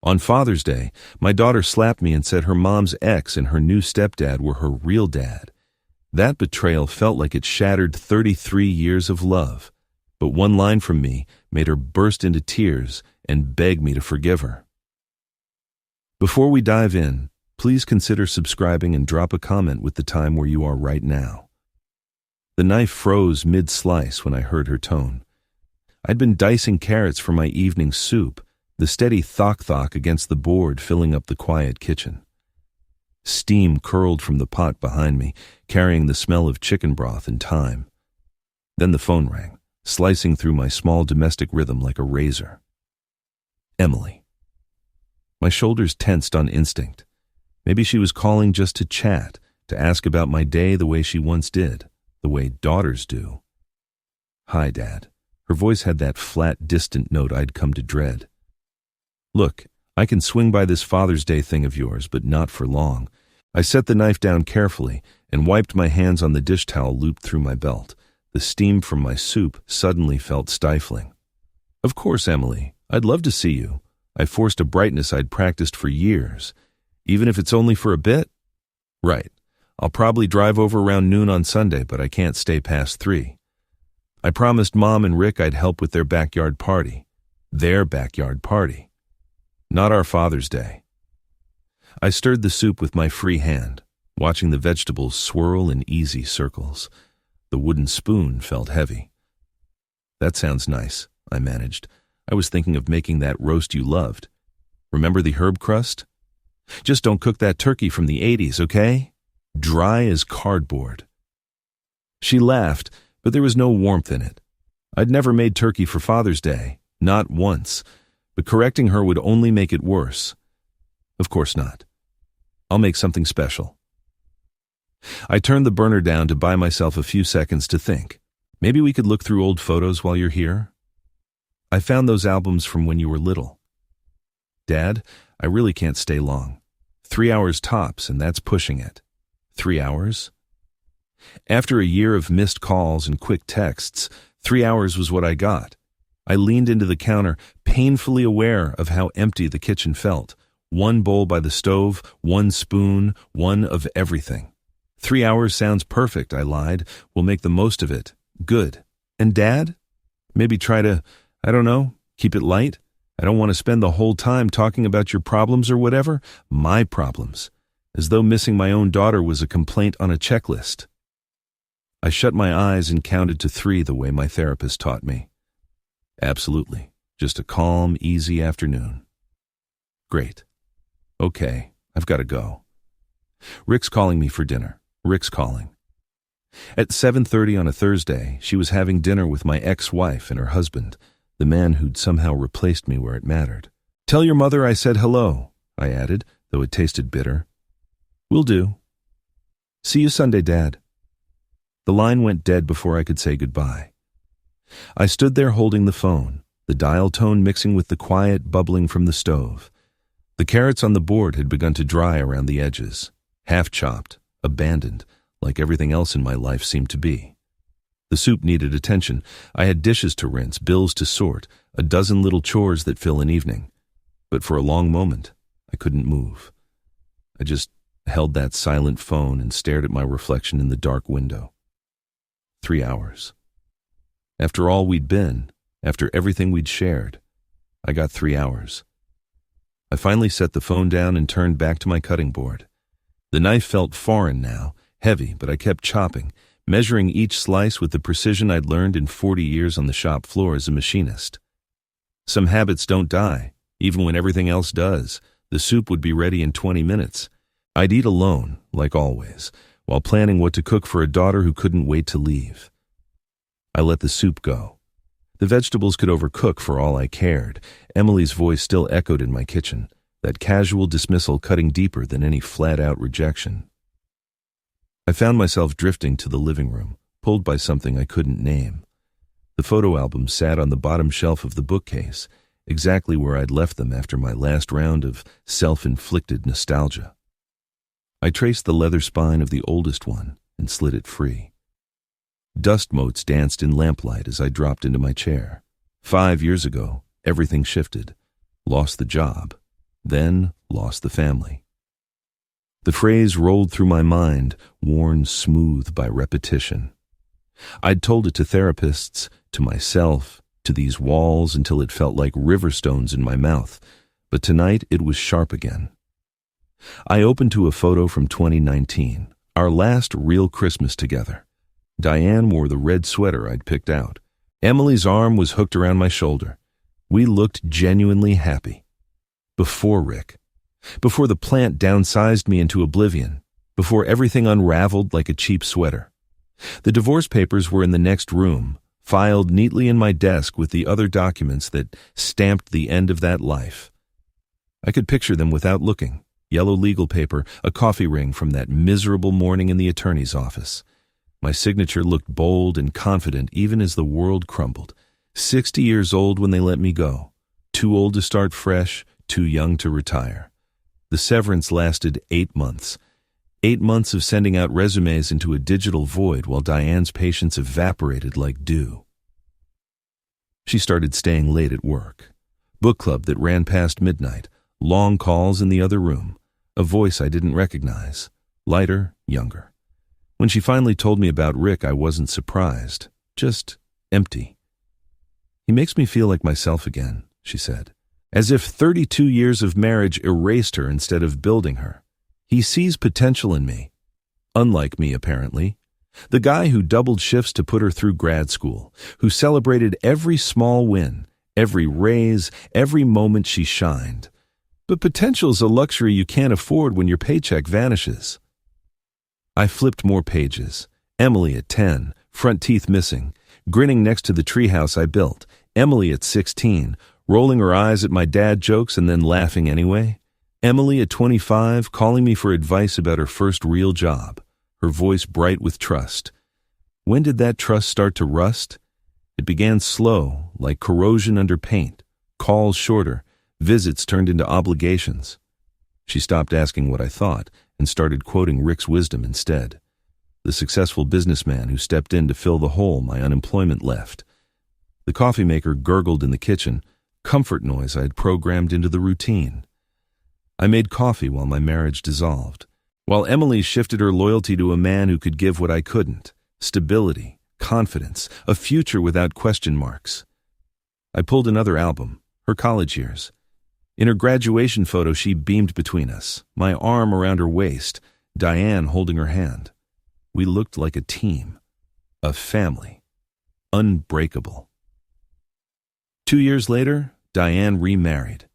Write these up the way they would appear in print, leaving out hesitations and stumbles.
On Father's Day, my daughter slapped me and said her mom's ex and her new stepdad were her real dad. That betrayal felt like it shattered 33 years of love, but one line from me made her burst into tears and beg me to forgive her. Before we dive in, please consider subscribing and drop a comment with the time where you are right now. The knife froze mid-slice when I heard her tone. I'd been dicing carrots for my evening soup, the steady thock-thock against the board filling up the quiet kitchen. Steam curled from the pot behind me, carrying the smell of chicken broth and thyme. Then the phone rang, slicing through my small domestic rhythm like a razor. Emily. My shoulders tensed on instinct. Maybe she was calling just to chat, to ask about my day the way she once did, the way daughters do. Hi, Dad. Her voice had that flat, distant note I'd come to dread. Look, I can swing by this Father's Day thing of yours, but not for long. I set the knife down carefully and wiped my hands on the dish towel looped through my belt. The steam from my soup suddenly felt stifling. Of course, Emily. I'd love to see you. I forced a brightness I'd practiced for years. Even if it's only for a bit? Right. I'll probably drive over around noon on Sunday, but I can't stay past 3. I promised Mom and Rick I'd help with their backyard party. Their backyard party. Not our Father's Day. I stirred the soup with my free hand, watching the vegetables swirl in easy circles. The wooden spoon felt heavy. That sounds nice, I managed. I was thinking of making that roast you loved. Remember the herb crust? Just don't cook that turkey from the 80s, okay? Dry as cardboard. She laughed, but there was no warmth in it. I'd never made turkey for Father's Day, not once, but correcting her would only make it worse. Of course not. I'll make something special. I turned the burner down to buy myself a few seconds to think. Maybe we could look through old photos while you're here? I found those albums from when you were little. Dad, I really can't stay long. 3 hours tops, and that's pushing it. 3 hours? After a year of missed calls and quick texts, 3 hours was what I got. I leaned into the counter, painfully aware of how empty the kitchen felt. One bowl by the stove, one spoon, one of everything. 3 hours sounds perfect, I lied. We'll make the most of it. Good. And Dad? Maybe try to, I don't know, keep it light? I don't want to spend the whole time talking about your problems or whatever. My problems. As though missing my own daughter was a complaint on a checklist. I shut my eyes and counted to 3 the way my therapist taught me. Absolutely. Just a calm, easy afternoon. Great. Okay, I've got to go. Rick's calling me for dinner. Rick's calling. At 7:30 on a Thursday, she was having dinner with my ex-wife and her husband, the man who'd somehow replaced me where it mattered. Tell your mother I said hello, I added, though it tasted bitter. Will do. See you Sunday, Dad. The line went dead before I could say goodbye. I stood there holding the phone, the dial tone mixing with the quiet bubbling from the stove. The carrots on the board had begun to dry around the edges, half-chopped, abandoned, like everything else in my life seemed to be. The soup needed attention. I had dishes to rinse, bills to sort, a dozen little chores that fill an evening. But for a long moment, I couldn't move. I just held that silent phone and stared at my reflection in the dark window. 3 hours. After all we'd been, after everything we'd shared, I got 3 hours. I finally set the phone down and turned back to my cutting board. The knife felt foreign now, heavy, but I kept chopping, measuring each slice with the precision I'd learned in 40 years on the shop floor as a machinist. Some habits don't die, even when everything else does. The soup would be ready in 20 minutes. I'd eat alone, like always, while planning what to cook for a daughter who couldn't wait to leave. I let the soup go. The vegetables could overcook for all I cared. Emily's voice still echoed in my kitchen, that casual dismissal cutting deeper than any flat-out rejection. I found myself drifting to the living room, pulled by something I couldn't name. The photo albums sat on the bottom shelf of the bookcase, exactly where I'd left them after my last round of self-inflicted nostalgia. I traced the leather spine of the oldest one and slid it free. Dust motes danced in lamplight as I dropped into my chair. 5 years ago, everything shifted. Lost the job. then lost the family. The phrase rolled through my mind, worn smooth by repetition. I'd told it to therapists, to myself, to these walls until it felt like river stones in my mouth, but tonight it was sharp again. I opened to a photo from 2019, our last real Christmas together. Diane wore the red sweater I'd picked out. Emily's arm was hooked around my shoulder. We looked genuinely happy. Before Rick. Before the plant downsized me into oblivion. Before everything unraveled like a cheap sweater. The divorce papers were in the next room, filed neatly in my desk with the other documents that stamped the end of that life. I could picture them without looking. Yellow legal paper, a coffee ring from that miserable morning in the attorney's office. My signature looked bold and confident even as the world crumbled. 60 years old when they let me go. Too old to start fresh, too young to retire. The severance lasted 8 months. 8 months of sending out resumes into a digital void while Diane's patience evaporated like dew. She started staying late at work. Book club that ran past midnight. Long calls in the other room. A voice I didn't recognize. Lighter, younger. When she finally told me about Rick, I wasn't surprised. Just empty. He makes me feel like myself again, she said. As if 32 years of marriage erased her instead of building her. He sees potential in me. Unlike me, apparently. The guy who doubled shifts to put her through grad school, who celebrated every small win, every raise, every moment she shined. But potential's a luxury you can't afford when your paycheck vanishes. I flipped more pages. Emily at 10, front teeth missing, grinning next to the treehouse I built. Emily at 16, rolling her eyes at my dad jokes and then laughing anyway. Emily at 25, calling me for advice about her first real job, her voice bright with trust. When did that trust start to rust? It began slow, like corrosion under paint, calls shorter, visits turned into obligations. She stopped asking what I thought and started quoting Rick's wisdom instead. The successful businessman who stepped in to fill the hole my unemployment left. The coffee maker gurgled in the kitchen, comfort noise I had programmed into the routine. I made coffee while my marriage dissolved, while Emily shifted her loyalty to a man who could give what I couldn't, stability, confidence, a future without question marks. I pulled another album, her college years. In her graduation photo, she beamed between us, my arm around her waist, Diane holding her hand. We looked like a team, a family, unbreakable. 2 years later, Diane remarried.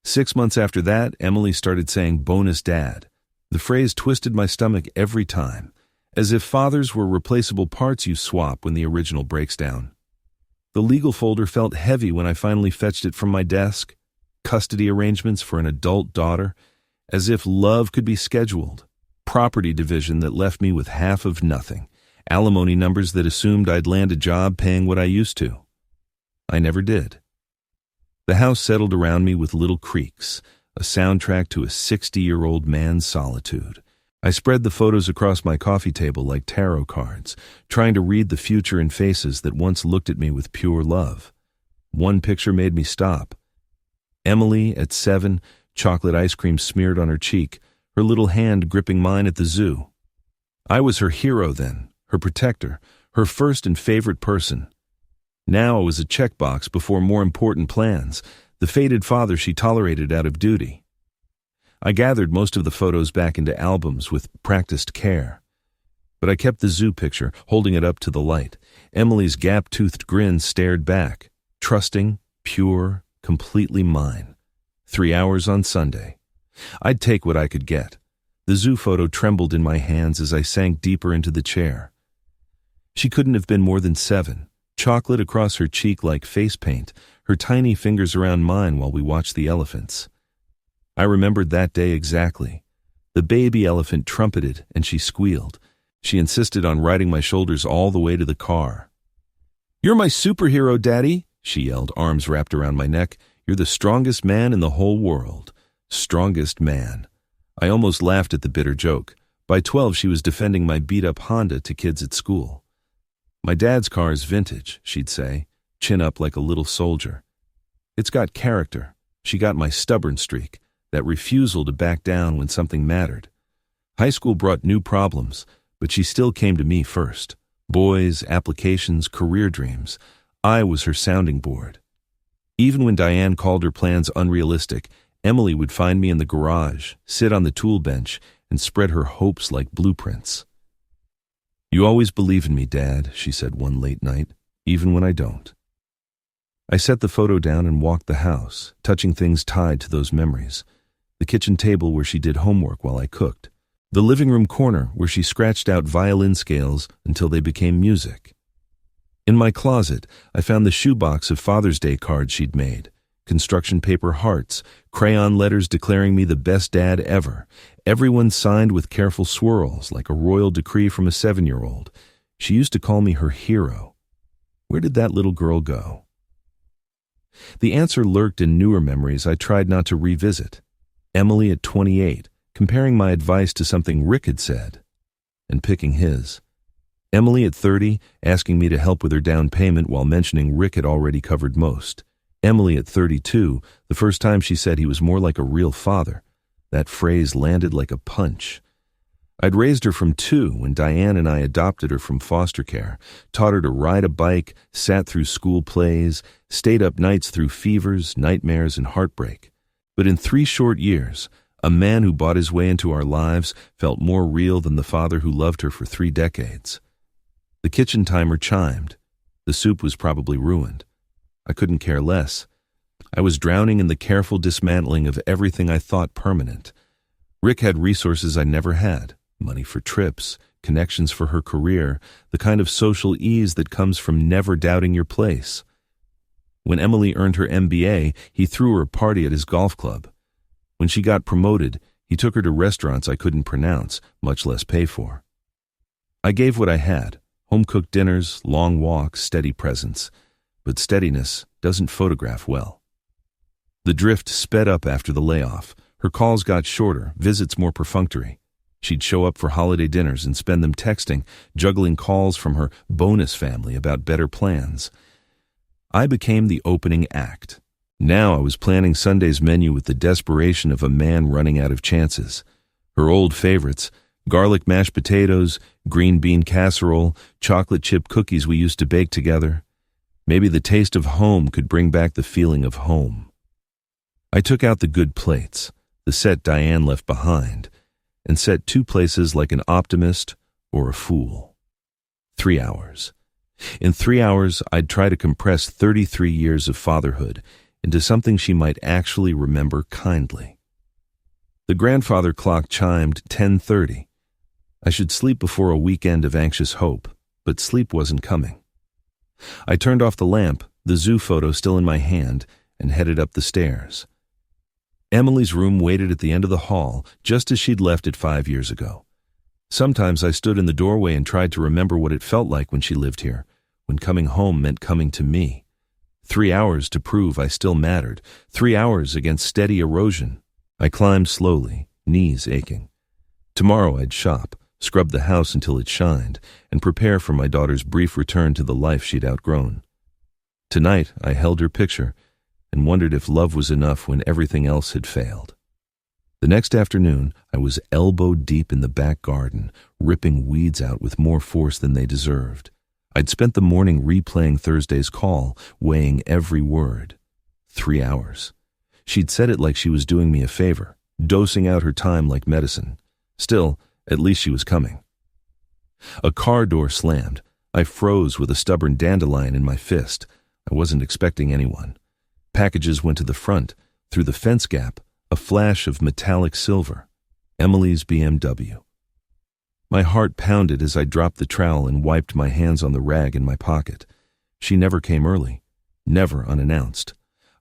6 months after that, Emily started saying bonus dad. The phrase twisted my stomach every time, as if fathers were replaceable parts you swap when the original breaks down. The legal folder felt heavy when I finally fetched it from my desk. Custody arrangements for an adult daughter, as if love could be scheduled. Property division that left me with half of nothing. Alimony numbers that assumed I'd land a job paying what I used to. I never did. The house settled around me with little creaks, a soundtrack to a 60-year-old man's solitude. I spread the photos across my coffee table like tarot cards, trying to read the future in faces that once looked at me with pure love. One picture made me stop. Emily at 7, chocolate ice cream smeared on her cheek, her little hand gripping mine at the zoo. I was her hero then, her protector, her first and favorite person. Now I was a checkbox before more important plans, the fated father she tolerated out of duty. I gathered most of the photos back into albums with practiced care. But I kept the zoo picture, holding it up to the light. Emily's gap-toothed grin stared back, trusting, pure, completely mine. 3 hours on Sunday. I'd take what I could get. The zoo photo trembled in my hands as I sank deeper into the chair. She couldn't have been more than 7. Chocolate across her cheek like face paint, her tiny fingers around mine while we watched the elephants. I remembered that day exactly. The baby elephant trumpeted and she squealed. She insisted on riding my shoulders all the way to the car. "You're my superhero, Daddy," she yelled, arms wrapped around my neck. "You're the strongest man in the whole world." Strongest man. I almost laughed at the bitter joke. By 12, she was defending my beat-up Honda to kids at school. "My dad's car is vintage," she'd say, chin up like a little soldier. "It's got character." She got my stubborn streak. that refusal to back down when something mattered. High school brought new problems, but she still came to me first. Boys, applications, career dreams. I was her sounding board. Even when Diane called her plans unrealistic, Emily would find me in the garage, sit on the tool bench, and spread her hopes like blueprints. "You always believe in me, Dad," she said one late night, "even when I don't." I set the photo down and walked the house, touching things tied to those memories. The kitchen table where she did homework while I cooked. The living room corner where she scratched out violin scales until they became music. In my closet, I found the shoebox of Father's Day cards she'd made, construction paper hearts, crayon letters declaring me the best dad ever, everyone signed with careful swirls like a royal decree from a 7-year-old. She used to call me her hero. Where did that little girl go? The answer lurked in newer memories I tried not to revisit. Emily at 28, comparing my advice to something Rick had said, and picking his. Emily at 30, asking me to help with her down payment while mentioning Rick had already covered most. Emily at 32, the first time she said he was more like a real father. That phrase landed like a punch. I'd raised her from 2 when Diane and I adopted her from foster care, taught her to ride a bike, sat through school plays, stayed up nights through fevers, nightmares, and heartbreak. But in 3 short years, a man who bought his way into our lives felt more real than the father who loved her for 3 decades. The kitchen timer chimed. The soup was probably ruined. I couldn't care less. I was drowning in the careful dismantling of everything I thought permanent. Rick had resources I never had. Money for trips, connections for her career, the kind of social ease that comes from never doubting your place. When Emily earned her MBA, he threw her a party at his golf club. When she got promoted, he took her to restaurants I couldn't pronounce, much less pay for. I gave what I had, home-cooked dinners, long walks, steady presence. But steadiness doesn't photograph well. The drift sped up after the layoff. Her calls got shorter, visits more perfunctory. She'd show up for holiday dinners and spend them texting, juggling calls from her bonus family about better plans. I became the opening act. Now I was planning Sunday's menu with the desperation of a man running out of chances. Her old favorites, garlic mashed potatoes, green bean casserole, chocolate chip cookies we used to bake together. Maybe the taste of home could bring back the feeling of home. I took out the good plates, the set Diane left behind, and set 2 places like an optimist or a fool. 3 hours. In 3 hours, I'd try to compress 33 years of fatherhood into something she might actually remember kindly. The grandfather clock chimed 10:30. I should sleep before a weekend of anxious hope, but sleep wasn't coming. I turned off the lamp, the zoo photo still in my hand, and headed up the stairs. Emily's room waited at the end of the hall, just as she'd left it 5 years ago. Sometimes I stood in the doorway and tried to remember what it felt like when she lived here, when coming home meant coming to me. 3 hours to prove I still mattered, 3 hours against steady erosion. I climbed slowly, knees aching. Tomorrow I'd shop, scrub the house until it shined, and prepare for my daughter's brief return to the life she'd outgrown. Tonight I held her picture and wondered if love was enough when everything else had failed. The next afternoon, I was elbow deep in the back garden, ripping weeds out with more force than they deserved. I'd spent the morning replaying Thursday's call, weighing every word. 3 hours. She'd said it like she was doing me a favor, dosing out her time like medicine. Still, at least she was coming. A car door slammed. I froze with a stubborn dandelion in my fist. I wasn't expecting anyone. Packages went to the front. Through the fence gap, a flash of metallic silver. Emily's BMW. My heart pounded as I dropped the trowel and wiped my hands on the rag in my pocket. She never came early, never unannounced.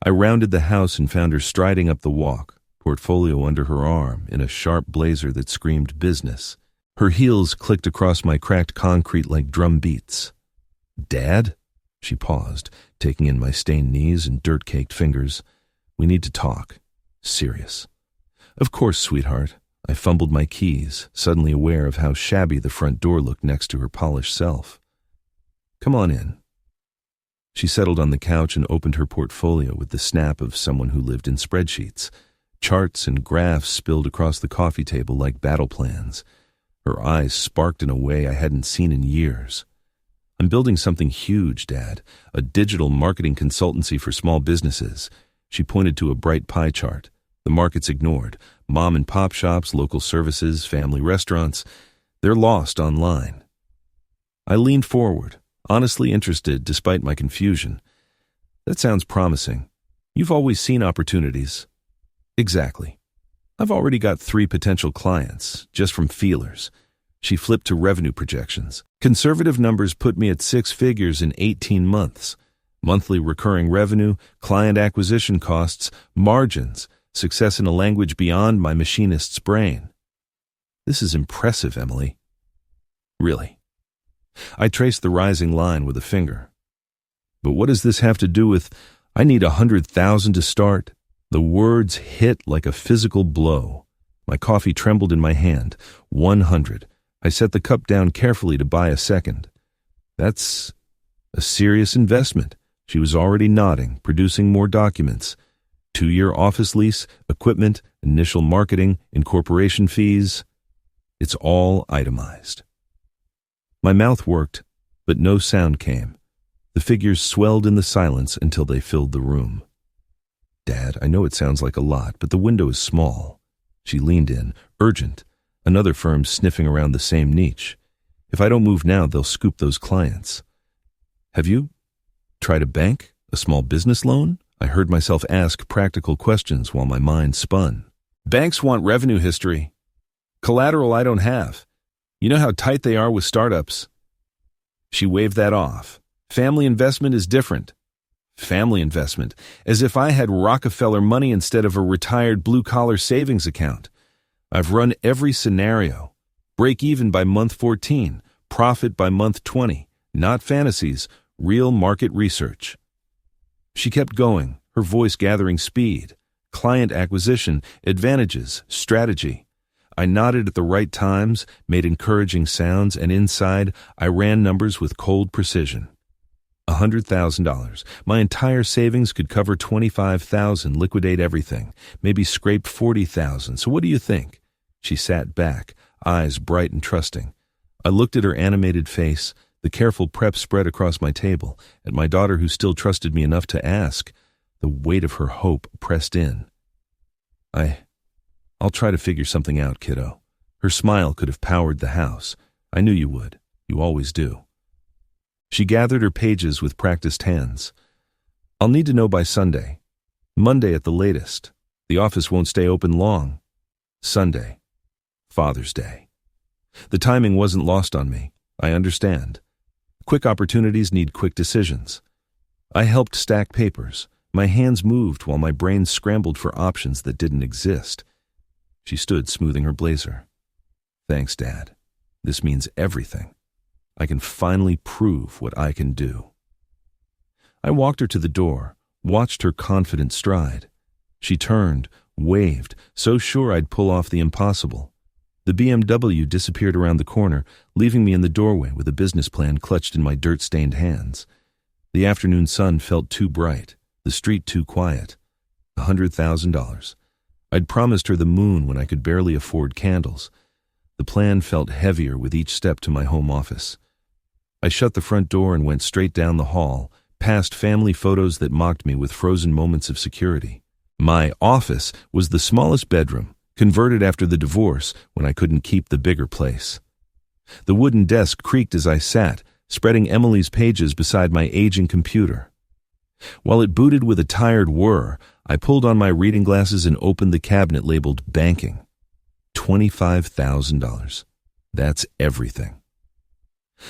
I rounded the house and found her striding up the walk, portfolio under her arm, in a sharp blazer that screamed business. Her heels clicked across my cracked concrete like drum beats. "Dad?" She paused, taking in my stained knees and dirt-caked fingers. "We need to talk. Serious." "Of course, sweetheart." I fumbled my keys, suddenly aware of how shabby the front door looked next to her polished self. "Come on in." She settled on the couch and opened her portfolio with the snap of someone who lived in spreadsheets. Charts and graphs spilled across the coffee table like battle plans. Her eyes sparked in a way I hadn't seen in years. "I'm building something huge, Dad, a digital marketing consultancy for small businesses." She pointed to a bright pie chart. The market's ignored. Mom and pop shops, local services, family restaurants. They're lost online. I leaned forward, honestly interested despite my confusion. "That sounds promising. You've always seen opportunities." "Exactly. I've already got 3 potential clients, just from feelers." She flipped to revenue projections. "Conservative numbers put me at 6 figures in 18 months. Monthly recurring revenue, client acquisition costs, margins, success in a language beyond my machinist's brain." "This is impressive, Emily." "Really?" I traced the rising line with a finger. "But what does this have to do with, I need 100,000 to start?" The words hit like a physical blow. My coffee trembled in my hand. 100. I set the cup down carefully to buy a second. "That's a serious investment." She was already nodding, producing more documents. 2-year office lease, equipment, initial marketing, incorporation fees. It's all itemized. My mouth worked, but no sound came. The figures swelled in the silence until they filled the room. "Dad, I know it sounds like a lot, but the window is small." She leaned in, urgent. "Another firm's sniffing around the same niche. If I don't move now, they'll scoop those clients." "Have you tried a bank? A small business loan?" I heard myself ask practical questions while my mind spun. "Banks want revenue history. Collateral I don't have. You know how tight they are with startups." She waved that off. "Family investment is different." Family investment, as if I had Rockefeller money instead of a retired blue-collar savings account. I've run every scenario. Break even by month 14, profit by month 20. Not fantasies, real market research. She kept going, her voice gathering speed. Client acquisition, advantages, strategy. I nodded at the right times, made encouraging sounds, and inside, I ran numbers with cold precision. $100,000. My entire savings could cover $25,000, liquidate everything, maybe scrape $40,000. So what do you think? She sat back, eyes bright and trusting. I looked at her animated face, the careful prep spread across my table, at my daughter who still trusted me enough to ask. The weight of her hope pressed in. I'll try to figure something out, kiddo. Her smile could have powered the house. I knew you would. You always do. She gathered her pages with practiced hands. "I'll need to know by Sunday. Monday at the latest. The office won't stay open long. Sunday. Father's Day." The timing wasn't lost on me. I understand. Quick opportunities need quick decisions. I helped stack papers. My hands moved while my brain scrambled for options that didn't exist. She stood smoothing her blazer. "Thanks, Dad. This means everything. I can finally prove what I can do." I walked her to the door, watched her confident stride. She turned, waved, so sure I'd pull off the impossible. The BMW disappeared around the corner, leaving me in the doorway with a business plan clutched in my dirt-stained hands. The afternoon sun felt too bright, the street too quiet. $100,000. I'd promised her the moon when I could barely afford candles. The plan felt heavier with each step to my home office. I shut the front door and went straight down the hall, past family photos that mocked me with frozen moments of security. My office was the smallest bedroom, converted after the divorce when I couldn't keep the bigger place. The wooden desk creaked as I sat, spreading Emily's pages beside my aging computer. While it booted with a tired whir, I pulled on my reading glasses and opened the cabinet labeled banking. $25,000. That's everything.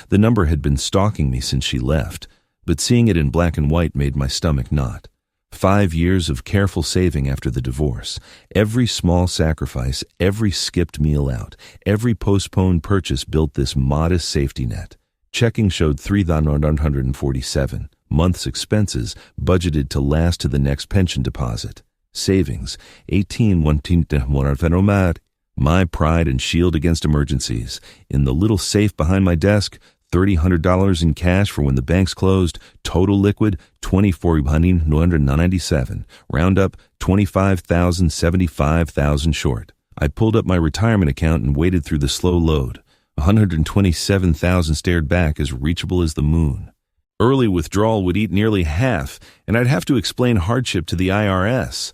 The number had been stalking me since she left, but seeing it in black and white made my stomach knot. 5 years of careful saving after the divorce. Every small sacrifice, every skipped meal out, every postponed purchase built this modest safety net. Checking showed $3,947. Month's expenses budgeted to last to the next pension deposit. Savings, $18,100. My pride and shield against emergencies. In the little safe behind my desk, $300 in cash for when the banks closed, total liquid, $24,997, round up, $25,000, $75,000 short. I pulled up my retirement account and waded through the slow load. $127,000 stared back as reachable as the moon. Early withdrawal would eat nearly half, and I'd have to explain hardship to the IRS.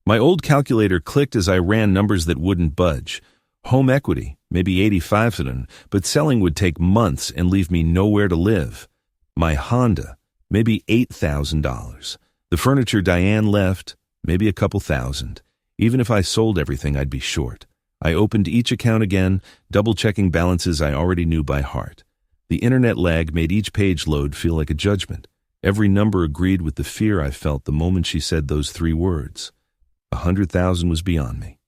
My old calculator clicked as I ran numbers that wouldn't budge. Home equity, maybe $85,000, but selling would take months and leave me nowhere to live. My Honda, maybe $8,000. The furniture Diane left, maybe a couple thousand. Even if I sold everything, I'd be short. I opened each account again, double-checking balances I already knew by heart. The internet lag made each page load feel like a judgment. Every number agreed with the fear I felt the moment she said those three words. 100,000 was beyond me.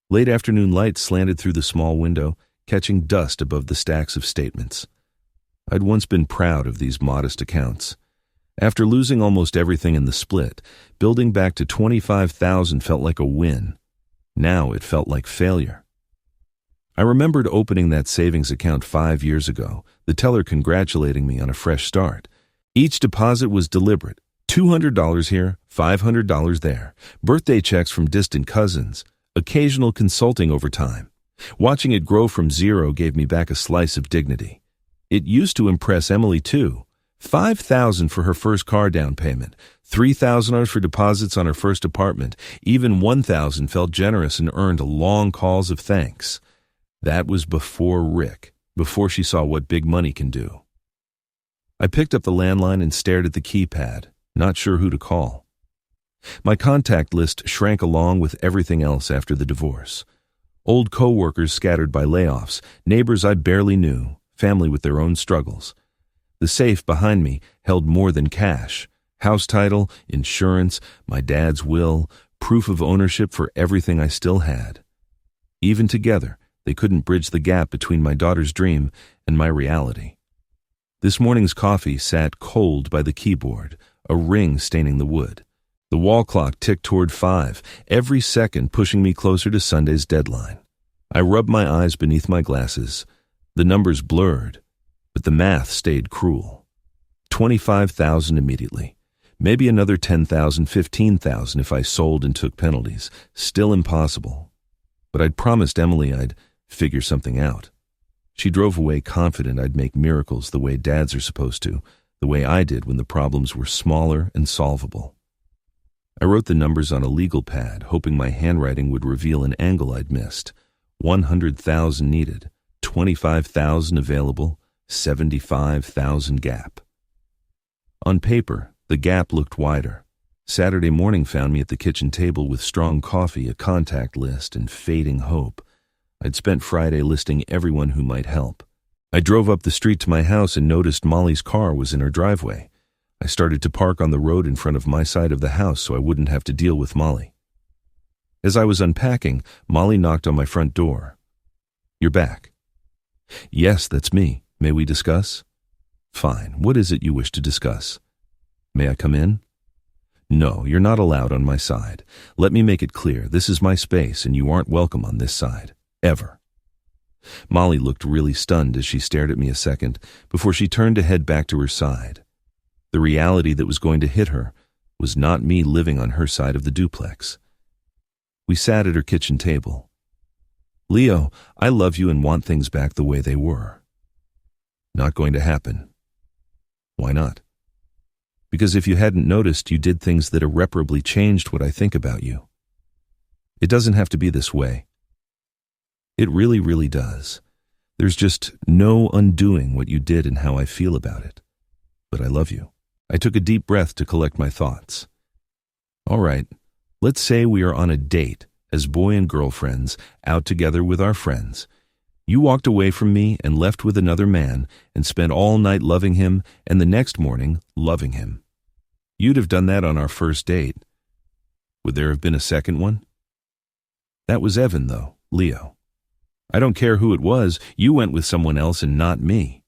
Late afternoon light slanted through the small window, catching dust above the stacks of statements. I'd once been proud of these modest accounts. After losing almost everything in the split, building back to 25,000 felt like a win. Now it felt like failure. I remembered opening that savings account 5 years ago, the teller congratulating me on a fresh start. Each deposit was deliberate. $200 here, $500 there. Birthday checks from distant cousins. Occasional consulting over time. Watching it grow from zero gave me back a slice of dignity. It used to impress Emily too. $5,000 for her first car down payment, $3,000 for deposits on her first apartment, even $1,000 felt generous and earned long calls of thanks. That was before Rick, before she saw what big money can do. I picked up the landline and stared at the keypad, not sure who to call. My contact list shrank along with everything else after the divorce. Old co-workers scattered by layoffs, neighbors I barely knew, family with their own struggles. The safe behind me held more than cash. House title, insurance, my dad's will, proof of ownership for everything I still had. Even together, they couldn't bridge the gap between my daughter's dream and my reality. This morning's coffee sat cold by the keyboard, a ring staining the wood. The wall clock ticked toward 5, every second pushing me closer to Sunday's deadline. I rubbed my eyes beneath my glasses. The numbers blurred, but the math stayed cruel. 25,000 immediately. Maybe another 10,000, 15,000 if I sold and took penalties. Still impossible. But I'd promised Emily I'd figure something out. She drove away confident I'd make miracles the way dads are supposed to, the way I did when the problems were smaller and solvable. I wrote the numbers on a legal pad, hoping my handwriting would reveal an angle I'd missed. 100,000 needed, 25,000 available, 75,000 gap. On paper, the gap looked wider. Saturday morning found me at the kitchen table with strong coffee, a contact list, and fading hope. I'd spent Friday listing everyone who might help. I drove up the street to my house and noticed Molly's car was in her driveway. I started to park on the road in front of my side of the house so I wouldn't have to deal with Molly. As I was unpacking, Molly knocked on my front door. "You're back." "Yes, that's me. May we discuss?" "Fine. What is it you wish to discuss?" "May I come in?" "No, you're not allowed on my side. Let me make it clear, this is my space and you aren't welcome on this side. Ever." Molly looked really stunned as she stared at me a second before she turned to head back to her side. The reality that was going to hit her was not me living on her side of the duplex. We sat at her kitchen table. "Leo, I love you and want things back the way they were." "Not going to happen." "Why not?" "Because if you hadn't noticed, you did things that irreparably changed what I think about you. It doesn't have to be this way." "It really, really does. There's just no undoing what you did and how I feel about it. But I love you." I took a deep breath to collect my thoughts. "All right, let's say we are on a date, as boy and girlfriends, out together with our friends. You walked away from me and left with another man and spent all night loving him and the next morning loving him. You'd have done that on our first date. Would there have been a second one?" "That was Evan, though, Leo. I don't care who it was, you went with someone else and not me."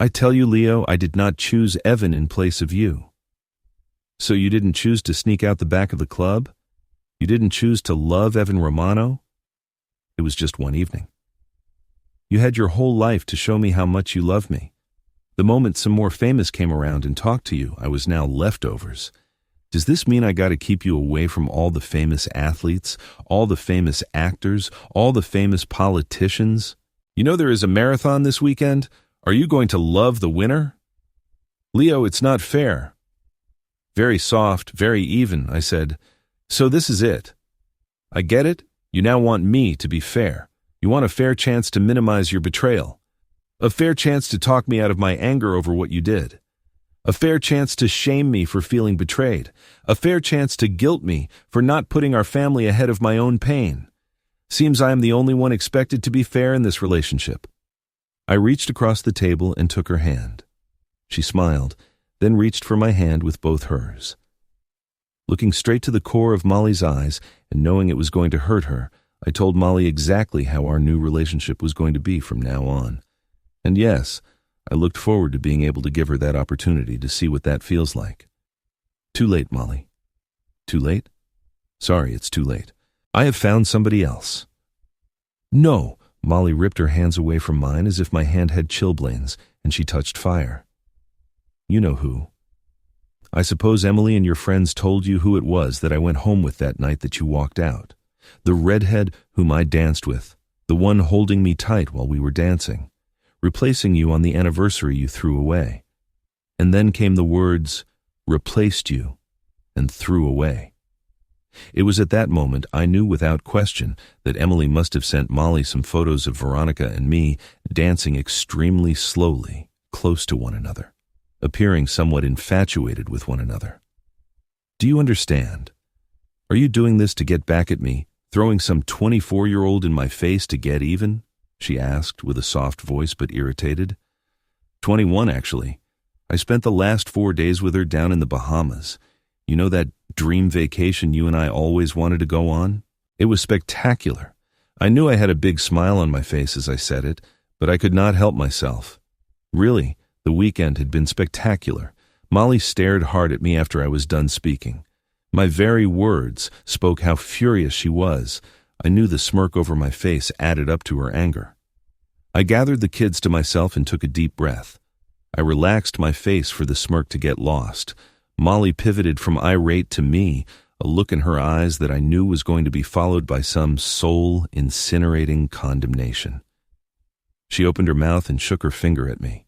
"I tell you, Leo, I did not choose Evan in place of you." "So you didn't choose to sneak out the back of the club? You didn't choose to love Evan Romano?" "It was just one evening." You had your whole life to show me how much you love me. The moment some more famous came around and talked to you, I was now leftovers. Does this mean I got to keep you away from all the famous athletes, all the famous actors, all the famous politicians? You know there is a marathon this weekend? Are you going to love the winner? Leo, it's not fair. Very soft, very even, I said. So this is it. I get it. You now want me to be fair. You want a fair chance to minimize your betrayal. A fair chance to talk me out of my anger over what you did. A fair chance to shame me for feeling betrayed. A fair chance to guilt me for not putting our family ahead of my own pain. Seems I am the only one expected to be fair in this relationship. I reached across the table and took her hand. She smiled, then reached for my hand with both hers. Looking straight to the core of Molly's eyes and knowing it was going to hurt her, I told Molly exactly how our new relationship was going to be from now on. And yes, I looked forward to being able to give her that opportunity to see what that feels like. Too late, Molly. Too late? Sorry, it's too late. I have found somebody else. No, Molly ripped her hands away from mine as if my hand had chilblains, and she touched fire. You know who. I suppose Emily and your friends told you who it was that I went home with that night that you walked out. The redhead whom I danced with, the one holding me tight while we were dancing, replacing you on the anniversary you threw away. And then came the words, replaced you, and threw away. It was at that moment I knew without question that Emily must have sent Molly some photos of Veronica and me dancing extremely slowly, close to one another, appearing somewhat infatuated with one another. Do you understand? Are you doing this to get back at me, throwing some 24-year-old in my face to get even? She asked with a soft voice but irritated. 21, actually. I spent the last 4 days with her down in the Bahamas. You know that dream vacation you and I always wanted to go on? It was spectacular. I knew I had a big smile on my face as I said it, but I could not help myself. Really, the weekend had been spectacular. Molly stared hard at me after I was done speaking. My very words spoke how furious she was. I knew the smirk over my face added up to her anger. I gathered the kids to myself and took a deep breath. I relaxed my face for the smirk to get lost. Molly pivoted from irate to me, a look in her eyes that I knew was going to be followed by some soul-incinerating condemnation. She opened her mouth and shook her finger at me.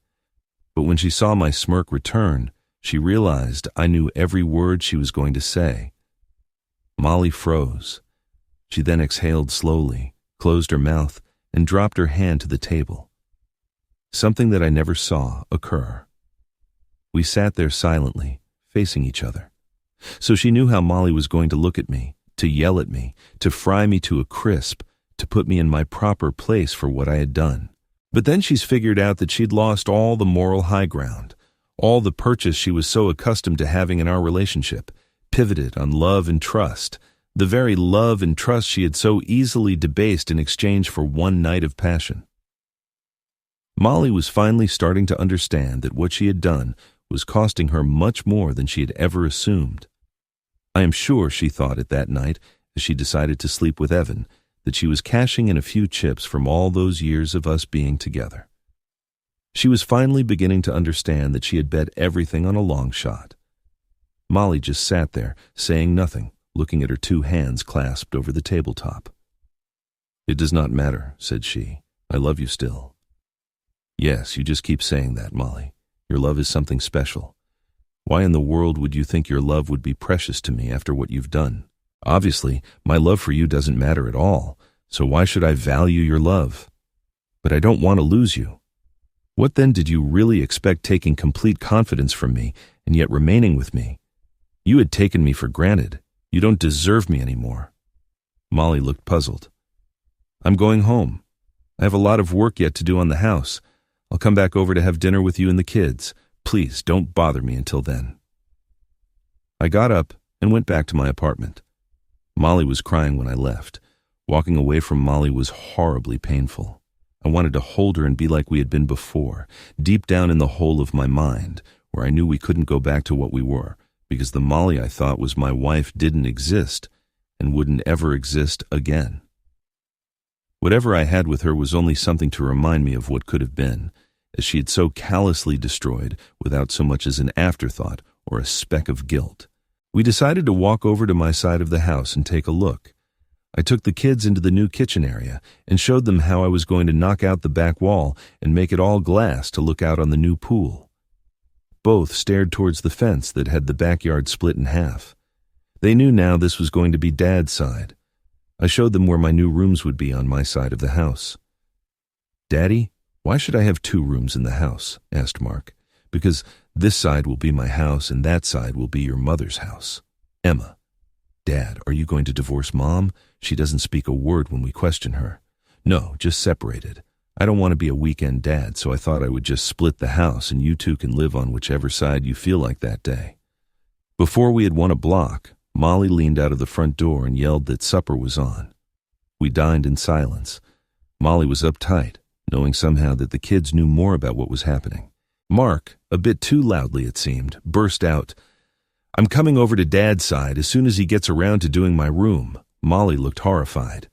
But when she saw my smirk return, she realized I knew every word she was going to say. Molly froze. She then exhaled slowly, closed her mouth, and dropped her hand to the table. Something that I never saw occur. We sat there silently, facing each other. So she knew how Molly was going to look at me, to yell at me, to fry me to a crisp, to put me in my proper place for what I had done. But then she's figured out that she'd lost all the moral high ground, all the purchase she was so accustomed to having in our relationship, pivoted on love and trust, the very love and trust she had so easily debased in exchange for one night of passion. Molly was finally starting to understand that what she had done was costing her much more than she had ever assumed. I am sure she thought it that night, as she decided to sleep with Evan, that she was cashing in a few chips from all those years of us being together. She was finally beginning to understand that she had bet everything on a long shot. Molly just sat there, saying nothing, looking at her two hands clasped over the tabletop. "It does not matter," said she. "I love you still." "Yes, you just keep saying that, Molly. Your love is something special. Why in the world would you think your love would be precious to me after what you've done? Obviously, my love for you doesn't matter at all, so why should I value your love? But I don't want to lose you. What then did you really expect taking complete confidence from me and yet remaining with me? You had taken me for granted. You don't deserve me anymore." Molly looked puzzled. "I'm going home. I have a lot of work yet to do on the house. I'll come back over to have dinner with you and the kids. Please don't bother me until then." I got up and went back to my apartment. Molly was crying when I left. Walking away from Molly was horribly painful. I wanted to hold her and be like we had been before, deep down in the hole of my mind, where I knew we couldn't go back to what we were, because the Molly I thought was my wife didn't exist and wouldn't ever exist again. Whatever I had with her was only something to remind me of what could have been, as she had so callously destroyed without so much as an afterthought or a speck of guilt. We decided to walk over to my side of the house and take a look. I took the kids into the new kitchen area and showed them how I was going to knock out the back wall and make it all glass to look out on the new pool. Both stared towards the fence that had the backyard split in half. They knew now this was going to be Dad's side. I showed them where my new rooms would be on my side of the house. "Daddy, why should I have 2 rooms in the house?" asked Mark. "Because this side will be my house and that side will be your mother's house." Emma: "Dad, are you going to divorce Mom? She doesn't speak a word when we question her." "No, just separated. I don't want to be a weekend dad, so I thought I would just split the house and you 2 can live on whichever side you feel like that day." Before we had won a block, Molly leaned out of the front door and yelled that supper was on. We dined in silence. Molly was uptight, knowing somehow that the kids knew more about what was happening. Mark, a bit too loudly it seemed, burst out, "I'm coming over to Dad's side as soon as he gets around to doing my room." Molly looked horrified.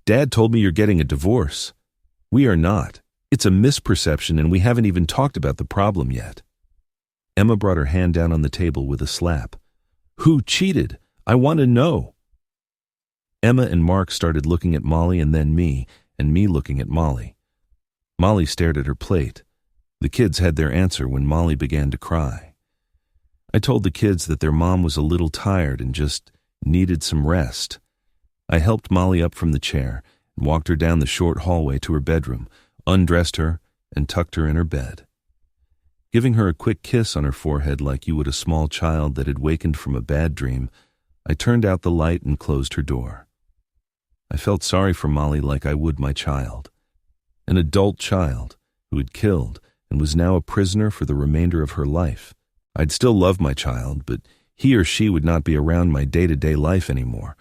"Dad told me you're getting a divorce." "We are not. It's a misperception and we haven't even talked about the problem yet." Emma brought her hand down on the table with a slap. "Who cheated? I want to know." Emma and Mark started looking at Molly and then me, and me looking at Molly. Molly stared at her plate. The kids had their answer when Molly began to cry. I told the kids that their mom was a little tired and just needed some rest. I helped Molly up from the chair and walked her down the short hallway to her bedroom, undressed her, and tucked her in her bed. Giving her a quick kiss on her forehead like you would a small child that had wakened from a bad dream, I turned out the light and closed her door. I felt sorry for Molly like I would my child. An adult child who had killed and was now a prisoner for the remainder of her life. I'd still love my child, but he or she would not be around my day-to-day life anymore,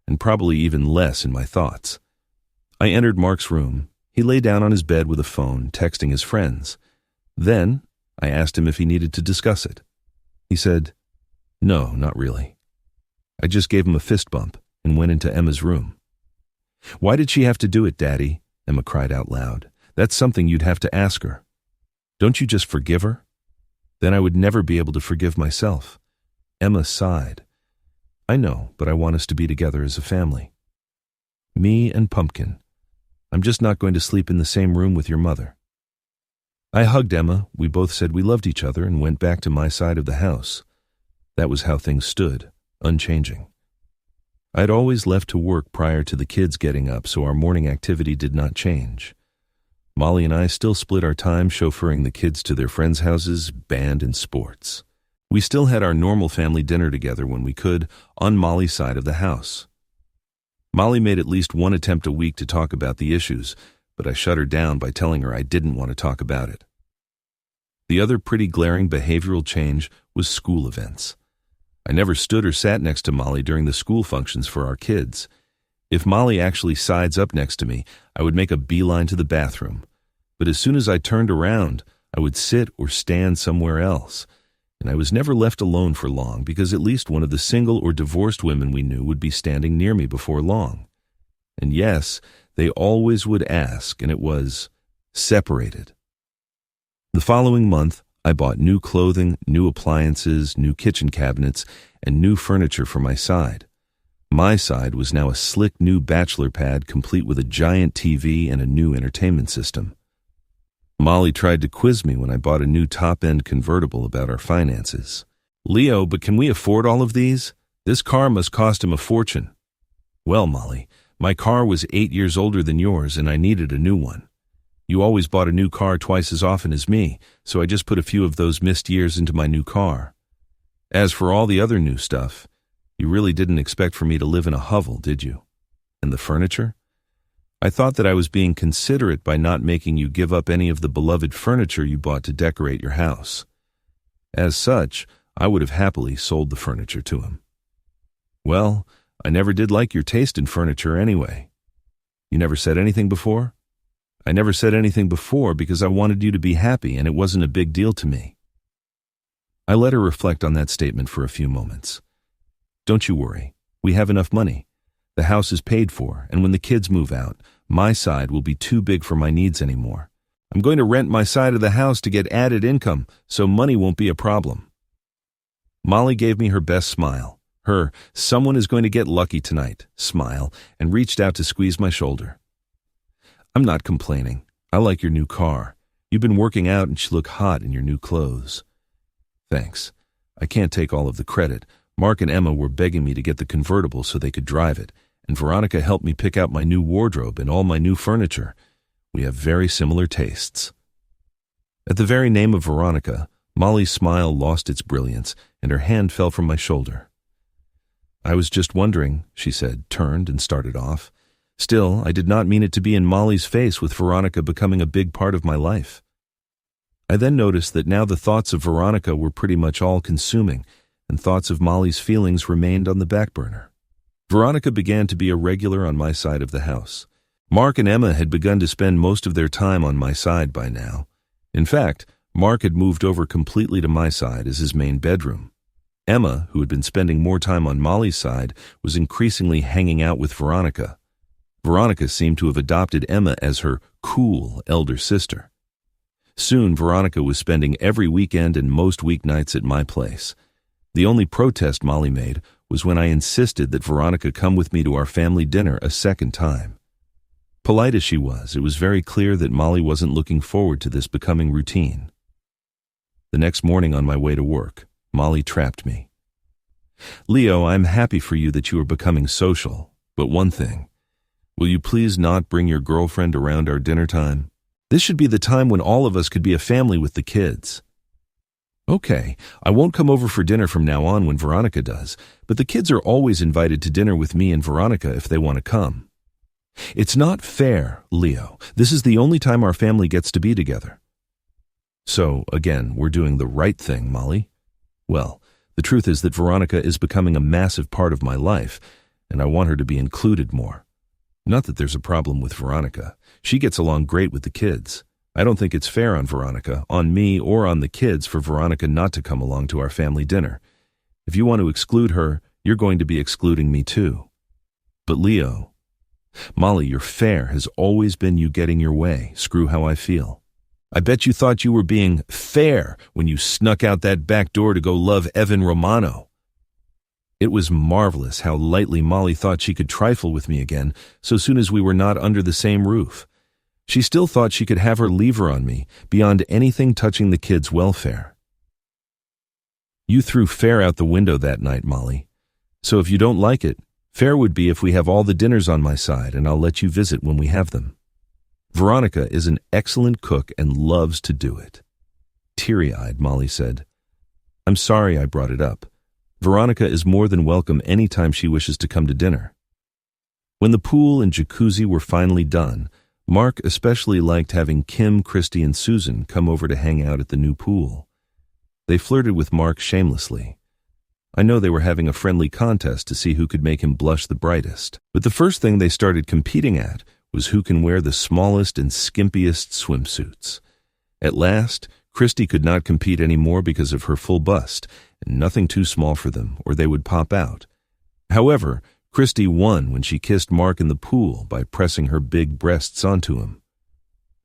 and probably even less in my thoughts. I entered Mark's room. He lay down on his bed with a phone, texting his friends. Then I asked him if he needed to discuss it. He said, "No, not really." I just gave him a fist bump and went into Emma's room. "Why did she have to do it, Daddy?" Emma cried out loud. "That's something you'd have to ask her. Don't you just forgive her?" "Then I would never be able to forgive myself." Emma sighed. "I know, but I want us to be together as a family. Me and Pumpkin. I'm just not going to sleep in the same room with your mother." I hugged Emma. We both said we loved each other and went back to my side of the house. That was how things stood, unchanging. I'd always left to work prior to the kids getting up, so our morning activity did not change. Molly and I still split our time chauffeuring the kids to their friends' houses, band, and sports. We still had our normal family dinner together when we could, on Molly's side of the house. Molly made at least one attempt a week to talk about the issues, but I shut her down by telling her I didn't want to talk about it. The other pretty glaring behavioral change was school events. I never stood or sat next to Molly during the school functions for our kids. If Molly actually sides up next to me, I would make a beeline to the bathroom. But as soon as I turned around, I would sit or stand somewhere else. And I was never left alone for long because at least one of the single or divorced women we knew would be standing near me before long. And yes, they always would ask, and it was separated. The following month, I bought new clothing, new appliances, new kitchen cabinets, and new furniture for my side. My side was now a slick new bachelor pad complete with a giant TV and a new entertainment system. Molly tried to quiz me when I bought a new top-end convertible about our finances. "Leo, but can we afford all of these? This car must cost him a fortune." "Well, Molly, my car was 8 years older than yours and I needed a new one. You always bought a new car twice as often as me, so I just put a few of those missed years into my new car. As for all the other new stuff, you really didn't expect for me to live in a hovel, did you? And the furniture? I thought that I was being considerate by not making you give up any of the beloved furniture you bought to decorate your house. As such, I would have happily sold the furniture to him. Well, I never did like your taste in furniture anyway. You never said anything before? I never said anything before because I wanted you to be happy and it wasn't a big deal to me." I let her reflect on that statement for a few moments. "Don't you worry. We have enough money. The house is paid for, and when the kids move out, my side will be too big for my needs anymore. I'm going to rent my side of the house to get added income, so money won't be a problem. Molly gave me her best smile, her "someone is going to get lucky tonight" smile, and reached out to squeeze my shoulder. I'm not complaining. I like your new car. You've been working out and you look hot in your new clothes. Thanks. I can't take all of the credit. Mark and Emma were begging me to get the convertible so they could drive it, and Veronica helped me pick out my new wardrobe and all my new furniture. We have very similar tastes. At the very name of Veronica, Molly's smile lost its brilliance, and her hand fell from my shoulder. I was just wondering, she said, turned and started off. Still, I did not mean it to be in Molly's face with Veronica becoming a big part of my life. I then noticed that now the thoughts of Veronica were pretty much all-consuming, and thoughts of Molly's feelings remained on the back burner. Veronica began to be a regular on my side of the house. Mark and Emma had begun to spend most of their time on my side by now. In fact, Mark had moved over completely to my side as his main bedroom. Emma, who had been spending more time on Molly's side, was increasingly hanging out with Veronica. Veronica seemed to have adopted Emma as her cool elder sister. Soon, Veronica was spending every weekend and most weeknights at my place. The only protest Molly made was when I insisted that Veronica come with me to our family dinner a second time. Polite as she was, it was very clear that Molly wasn't looking forward to this becoming routine. The next morning on my way to work, Molly trapped me. "Leo, I'm happy for you that you are becoming social, but one thing. Will you please not bring your girlfriend around our dinner time? This should be the time when all of us could be a family with the kids." "Okay, I won't come over for dinner from now on when Veronica does, but the kids are always invited to dinner with me and Veronica if they want to come." "It's not fair, Leo. This is the only time our family gets to be together." So, again, we're doing the right thing, Molly. Well, the truth is that Veronica is becoming a massive part of my life, and I want her to be included more. Not that there's a problem with Veronica. She gets along great with the kids. I don't think it's fair on Veronica, on me, or on the kids for Veronica not to come along to our family dinner. If you want to exclude her, you're going to be excluding me too. But Leo, Molly, your fair has always been you getting your way, screw how I feel. I bet you thought you were being fair when you snuck out that back door to go love Evan Romano. It was marvelous how lightly Molly thought she could trifle with me again so soon as we were not under the same roof. She still thought she could have her lever on me beyond anything touching the kids' welfare. You threw fair out the window that night, Molly. So if you don't like it, fair would be if we have all the dinners on my side and I'll let you visit when we have them. Veronica is an excellent cook and loves to do it. Teary-eyed, Molly said, "I'm sorry I brought it up. Veronica is more than welcome any time she wishes to come to dinner." When the pool and jacuzzi were finally done, Mark especially liked having Kim, Christy, and Susan come over to hang out at the new pool. They flirted with Mark shamelessly. I know they were having a friendly contest to see who could make him blush the brightest, but the first thing they started competing at was who can wear the smallest and skimpiest swimsuits. At last, Christy could not compete anymore because of her full bust, and nothing too small for them, or they would pop out. However, Christy won when she kissed Mark in the pool by pressing her big breasts onto him.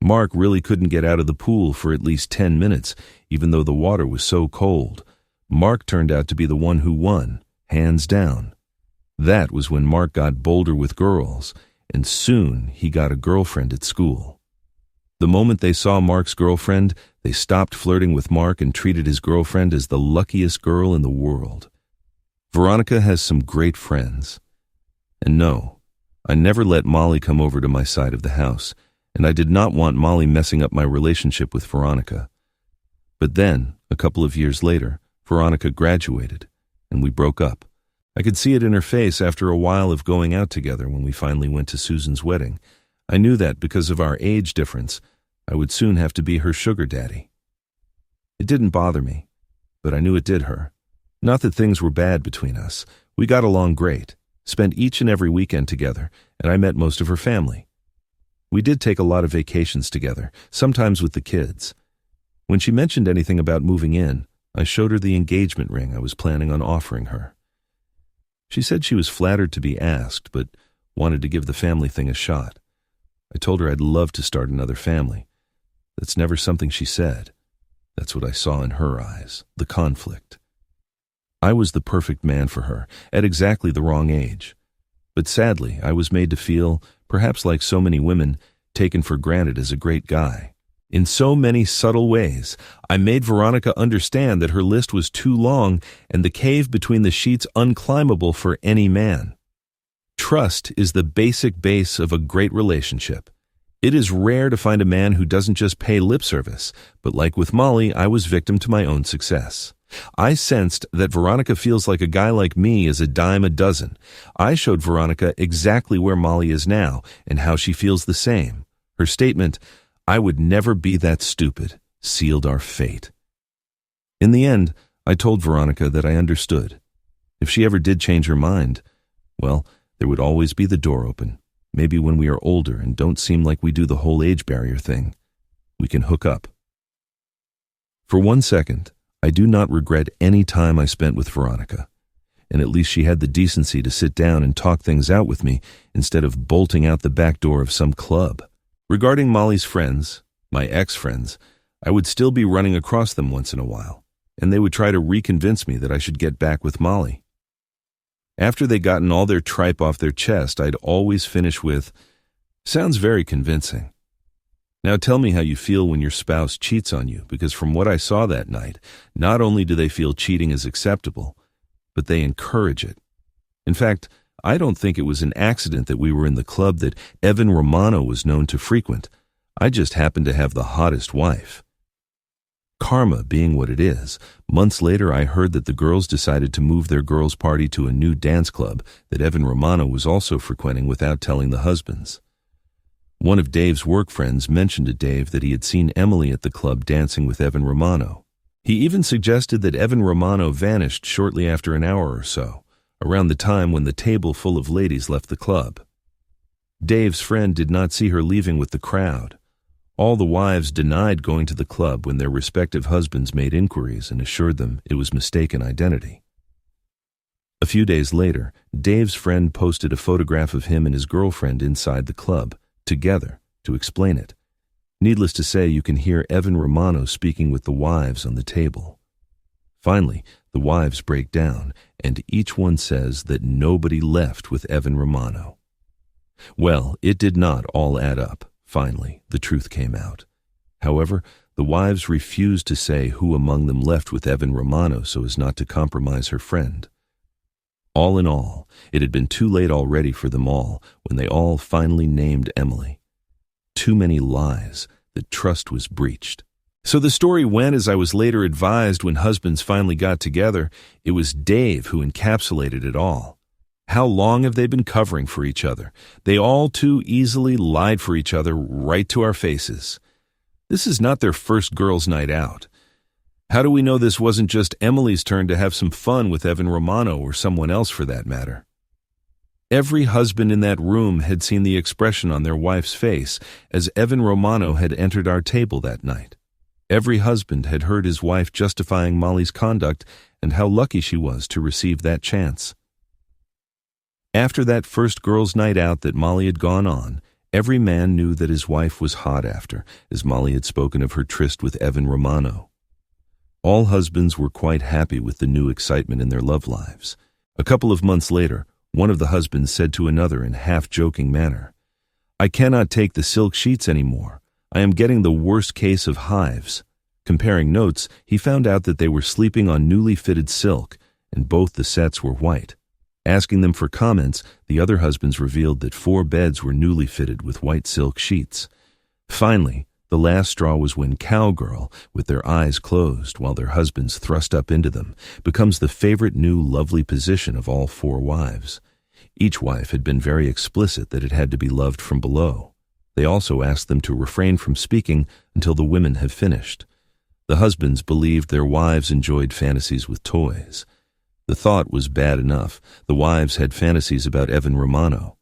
Mark really couldn't get out of the pool for at least 10 minutes, even though the water was so cold. Mark turned out to be the one who won, hands down. That was when Mark got bolder with girls, and soon he got a girlfriend at school. The moment they saw Mark's girlfriend, they stopped flirting with Mark and treated his girlfriend as the luckiest girl in the world. Veronica has some great friends. And no, I never let Molly come over to my side of the house, and I did not want Molly messing up my relationship with Veronica. But then, a couple of years later, Veronica graduated, and we broke up. I could see it in her face after a while of going out together when we finally went to Susan's wedding. I knew that because of our age difference, I would soon have to be her sugar daddy. It didn't bother me, but I knew it did her. Not that things were bad between us. We got along great, spent each and every weekend together, and I met most of her family. We did take a lot of vacations together, sometimes with the kids. When she mentioned anything about moving in, I showed her the engagement ring I was planning on offering her. She said she was flattered to be asked, but wanted to give the family thing a shot. I told her I'd love to start another family. That's never something she said. That's what I saw in her eyes, the conflict. I was the perfect man for her, at exactly the wrong age. But sadly, I was made to feel, perhaps like so many women, taken for granted as a great guy. In so many subtle ways, I made Veronica understand that her list was too long and the cave between the sheets unclimbable for any man. Trust is the basic base of a great relationship. It is rare to find a man who doesn't just pay lip service, but like with Molly, I was victim to my own success. I sensed that Veronica feels like a guy like me is a dime a dozen. I showed Veronica exactly where Molly is now and how she feels the same. Her statement, "I would never be that stupid," sealed our fate. In the end, I told Veronica that I understood. If she ever did change her mind, well, there would always be the door open. Maybe when we are older and don't seem like we do the whole age barrier thing, we can hook up. For 1 second, I do not regret any time I spent with Veronica, and at least she had the decency to sit down and talk things out with me instead of bolting out the back door of some club. Regarding Molly's friends, my ex-friends, I would still be running across them once in a while, and they would try to reconvince me that I should get back with Molly. After they'd gotten all their tripe off their chest, I'd always finish with, "Sounds very convincing. Now tell me how you feel when your spouse cheats on you, because from what I saw that night, not only do they feel cheating is acceptable, but they encourage it. In fact, I don't think it was an accident that we were in the club that Evan Romano was known to frequent. I just happened to have the hottest wife." Karma being what it is, months later I heard that the girls decided to move their girls' party to a new dance club that Evan Romano was also frequenting without telling the husbands. One of Dave's work friends mentioned to Dave that he had seen Emily at the club dancing with Evan Romano. He even suggested that Evan Romano vanished shortly after an hour or so, around the time when the table full of ladies left the club. Dave's friend did not see her leaving with the crowd. All the wives denied going to the club when their respective husbands made inquiries and assured them it was mistaken identity. A few days later, Dave's friend posted a photograph of him and his girlfriend inside the club, together, to explain it. Needless to say, you can hear Evan Romano speaking with the wives on the table. Finally, the wives break down, and each one says that nobody left with Evan Romano. Well, it did not all add up. Finally, the truth came out. However, the wives refused to say who among them left with Evan Romano so as not to compromise her friend. All in all, it had been too late already for them all when they all finally named Emily. Too many lies, the trust was breached. So the story went as I was later advised when husbands finally got together. It was Dave who encapsulated it all. How long have they been covering for each other? They all too easily lied for each other right to our faces. This is not their first girls' night out. How do we know this wasn't just Emily's turn to have some fun with Evan Romano or someone else for that matter? Every husband in that room had seen the expression on their wife's face as Evan Romano had entered our table that night. Every husband had heard his wife justifying Molly's conduct and how lucky she was to receive that chance. After that first girls' night out that Molly had gone on, every man knew that his wife was hot after, as Molly had spoken of her tryst with Evan Romano. All husbands were quite happy with the new excitement in their love lives. A couple of months later, one of the husbands said to another in half-joking manner, "I cannot take the silk sheets anymore. I am getting the worst case of hives." Comparing notes, he found out that they were sleeping on newly fitted silk, and both the sets were white. Asking them for comments, the other husbands revealed that 4 beds were newly fitted with white silk sheets. Finally, the last straw was when cowgirl, with their eyes closed while their husbands thrust up into them, becomes the favorite new lovely position of all 4 wives. Each wife had been very explicit that it had to be loved from below. They also asked them to refrain from speaking until the women have finished. The husbands believed their wives enjoyed fantasies with toys. The thought was bad enough. The wives had fantasies about Evan Romano.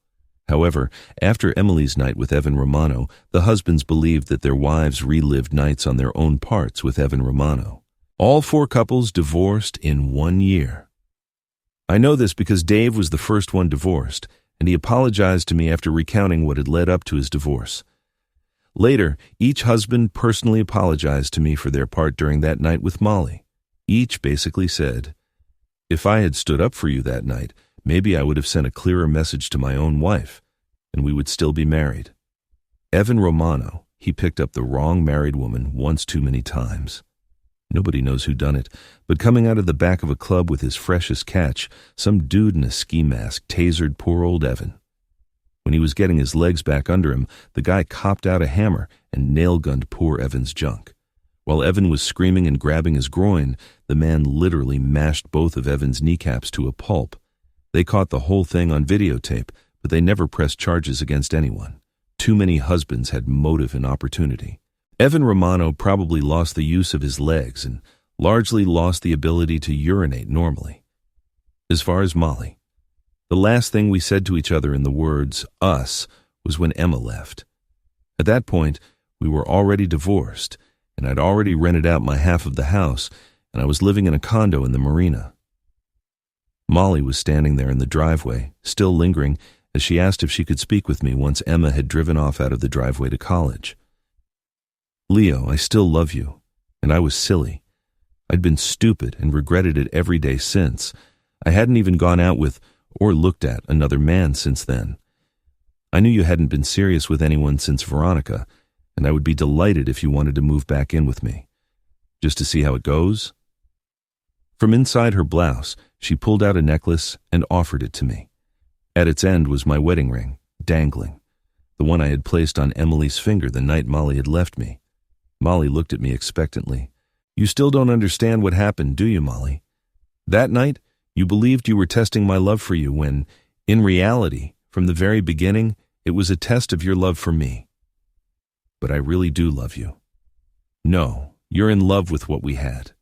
However, after Emily's night with Evan Romano, the husbands believed that their wives relived nights on their own parts with Evan Romano. All 4 couples divorced in 1 year. I know this because Dave was the first one divorced, and he apologized to me after recounting what had led up to his divorce. Later, each husband personally apologized to me for their part during that night with Molly. Each basically said, "If I had stood up for you that night, maybe I would have sent a clearer message to my own wife, and we would still be married." Evan Romano, he picked up the wrong married woman once too many times. Nobody knows who done it, but coming out of the back of a club with his freshest catch, some dude in a ski mask tasered poor old Evan. When he was getting his legs back under him, the guy copped out a hammer and nail-gunned poor Evan's junk. While Evan was screaming and grabbing his groin, the man literally mashed both of Evan's kneecaps to a pulp. They caught the whole thing on videotape, but they never pressed charges against anyone. Too many husbands had motive and opportunity. Evan Romano probably lost the use of his legs and largely lost the ability to urinate normally. As far as Molly, the last thing we said to each other in the words "us" was when Emma left. At that point, we were already divorced, and I'd already rented out my half of the house, and I was living in a condo in the marina. Molly was standing there in the driveway, still lingering, as she asked if she could speak with me once Emma had driven off out of the driveway to college. "Leo, I still love you, and I was silly. I'd been stupid and regretted it every day since. I hadn't even gone out with or looked at another man since then. I knew you hadn't been serious with anyone since Veronica, and I would be delighted if you wanted to move back in with me. Just to see how it goes?" From inside her blouse, she pulled out a necklace and offered it to me. At its end was my wedding ring, dangling, the one I had placed on Emily's finger the night Molly had left me. Molly looked at me expectantly. "You still don't understand what happened, do you, Molly? That night, you believed you were testing my love for you when, in reality, from the very beginning, it was a test of your love for me. But I really do love you. No, you're in love with what we had.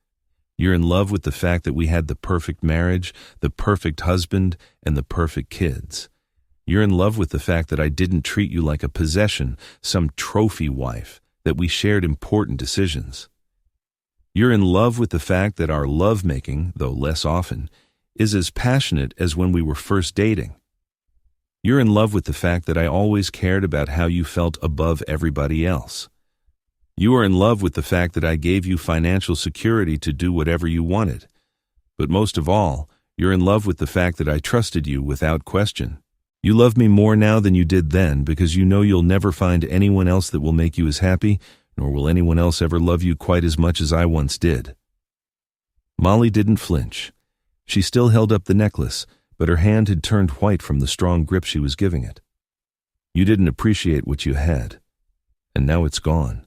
You're in love with the fact that we had the perfect marriage, the perfect husband, and the perfect kids. You're in love with the fact that I didn't treat you like a possession, some trophy wife, that we shared important decisions. You're in love with the fact that our love-making, though less often, is as passionate as when we were first dating. You're in love with the fact that I always cared about how you felt above everybody else. You are in love with the fact that I gave you financial security to do whatever you wanted. But most of all, you're in love with the fact that I trusted you without question. You love me more now than you did then because you know you'll never find anyone else that will make you as happy, nor will anyone else ever love you quite as much as I once did." Molly didn't flinch. She still held up the necklace, but her hand had turned white from the strong grip she was giving it. "You didn't appreciate what you had, and now it's gone.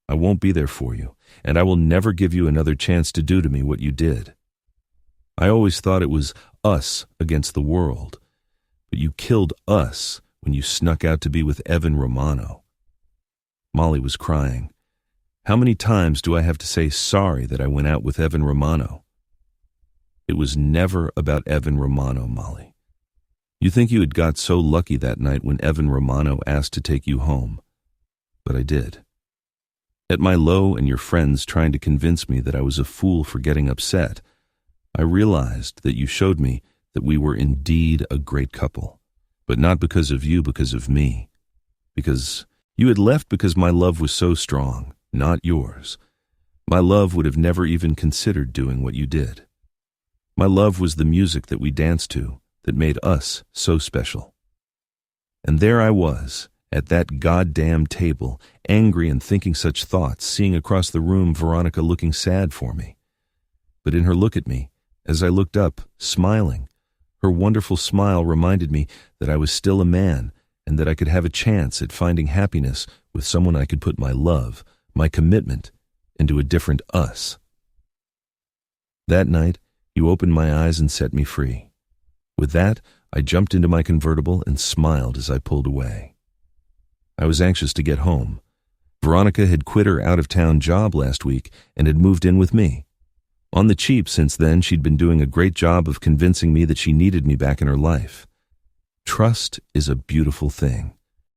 I won't be there for you, and I will never give you another chance to do to me what you did. I always thought it was us against the world, but you killed us when you snuck out to be with Evan Romano." Molly was crying. "How many times do I have to say sorry that I went out with Evan Romano?" "It was never about Evan Romano, Molly. You think you had got so lucky that night when Evan Romano asked to take you home. But I did. At my low and your friends trying to convince me that I was a fool for getting upset, I realized that you showed me that we were indeed a great couple, but not because of you, because of me. Because you had left because my love was so strong, not yours. My love would have never even considered doing what you did. My love was the music that we danced to that made us so special. And there I was, at that goddamn table, angry and thinking such thoughts, seeing across the room Veronica looking sad for me. But in her look at me, as I looked up, smiling, her wonderful smile reminded me that I was still a man and that I could have a chance at finding happiness with someone I could put my love, my commitment, into a different us. That night, you opened my eyes and set me free. With that, I jumped into my convertible and smiled as I pulled away. I was anxious to get home. Veronica had quit her out-of-town job last week and had moved in with me. On the cheap since then, she'd been doing a great job of convincing me that she needed me back in her life. Trust is a beautiful thing.